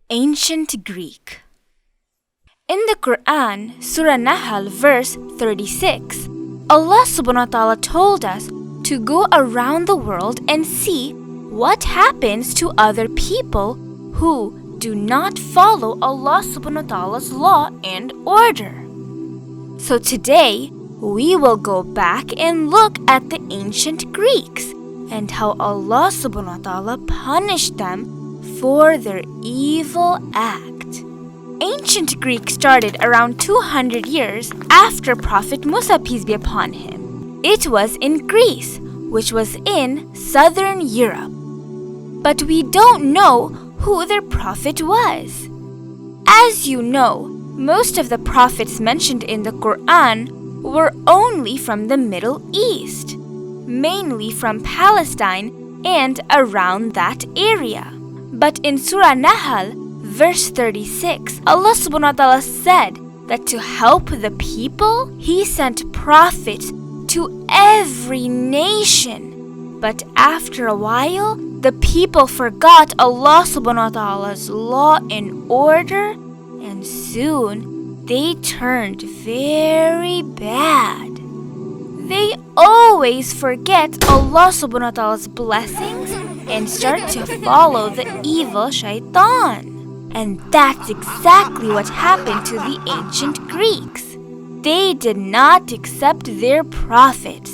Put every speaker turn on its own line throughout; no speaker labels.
Ancient Greek. In the Quran, Surah Nahl, verse 36, Allah subhanahu wa ta'ala told us to go around the world and see what happens to other people who do not follow Allah subhanahu wa ta'ala's law and order. So today, we will go back and look at the ancient Greeks and how Allah subhanahu wa ta'ala punished them for their evil act. Ancient Greek started around 200 years after Prophet Musa, peace be upon him. It was in Greece, which was in southern Europe. But we don't know who their prophet was. As you know, most of the prophets mentioned in the Quran were only from the Middle East, mainly from Palestine and around that area. But in Surah Nahl, verse 36, Allah subhanahu wa ta'ala said that to help the people, He sent prophets to every nation. But after a while, the people forgot Allah subhanahu wa ta'ala's law and order, and soon they turned very bad. They always forget Allah subhanahu wa ta'ala's blessings and start to follow the evil shaitan. And that's exactly what happened to the ancient Greeks. They did not accept their prophets.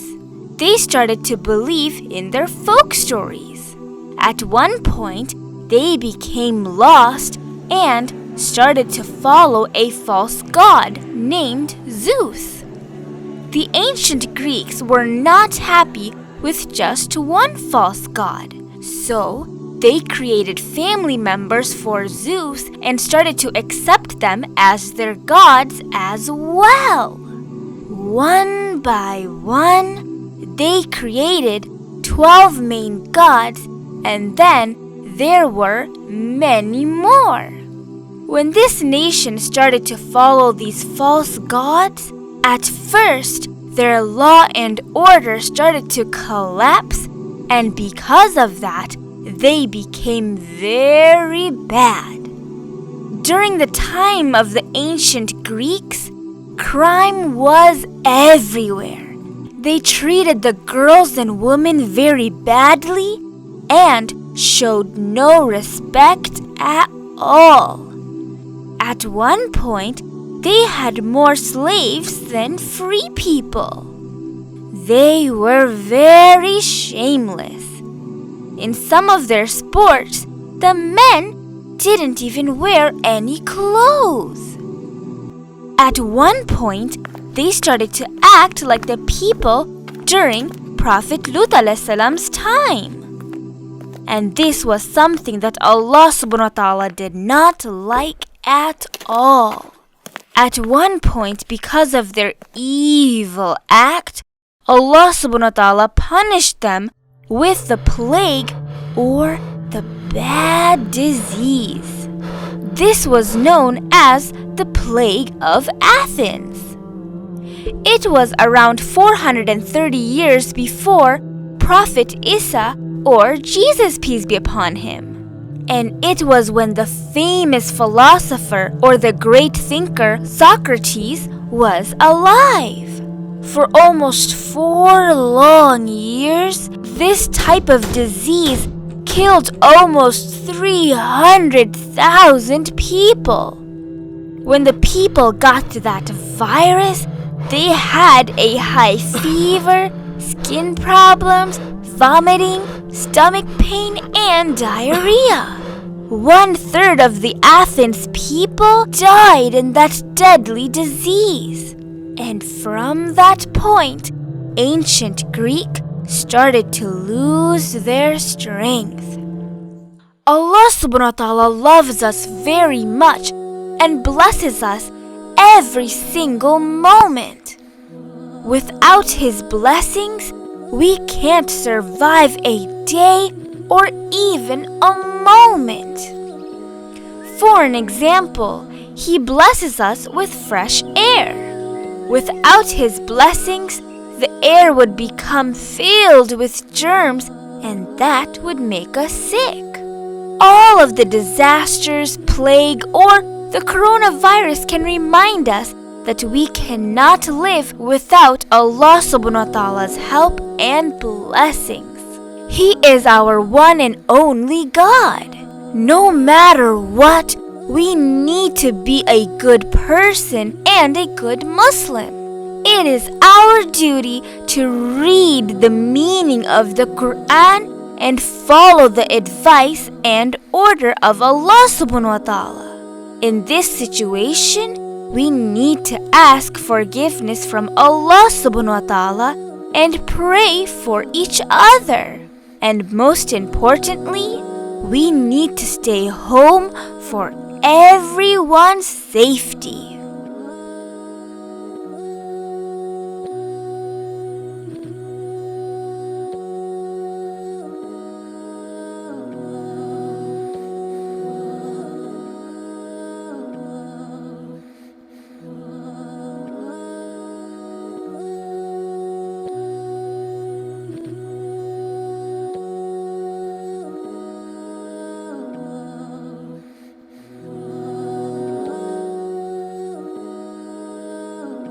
They started to believe in their folk stories. At one point, they became lost and started to follow a false god named Zeus. The ancient Greeks were not happy with just one false god. So, they created family members for Zeus and started to accept them as their gods as well. One by one, they created 12 main gods, and then there were many more. When this nation started to follow these false gods, at first their law and order started to collapse, and because of that, they became very bad. During the time of the ancient Greeks, crime was everywhere. They treated the girls and women very badly and showed no respect at all. At one point, they had more slaves than free people. They were very shameless. In some of their sports, the men didn't even wear any clothes. At one point, they started to act like the people during Prophet Lut *s time. And this was something that Allah subhanahu wa ta'ala did not like at all. At one point, because of their evil act, Allah subhanahu wa ta'ala punished them with the plague or the bad disease. This was known as the plague of Athens. It was around 430 years before Prophet Isa or Jesus, peace be upon him. And it was when the famous philosopher or the great thinker Socrates was alive. For almost 4 long years, this type of disease killed almost 300,000 people. When the people got that virus, they had a high fever, skin problems, vomiting, stomach pain, and diarrhea. 1/3 of the Athens people died in that deadly disease. And from that point, ancient Greek started to lose their strength. Allah subhanahu wa ta'ala loves us very much and blesses us every single moment. Without His blessings, we can't survive a day or even a moment. For an example, He blesses us with fresh air. Without His blessings, the air would become filled with germs, and that would make us sick. All of the disasters, plague, or the coronavirus can remind us that we cannot live without Allah subhanahu wa ta'ala's help and blessings. He is our one and only God. No matter what, we need to be a good person and a good Muslim. It is our duty to read the meaning of the Quran and follow the advice and order of Allah subhanahu wa ta'ala. In this situation, we need to ask forgiveness from Allah subhanahu wa ta'ala and pray for each other. And most importantly, we need to stay home for everyone's safety.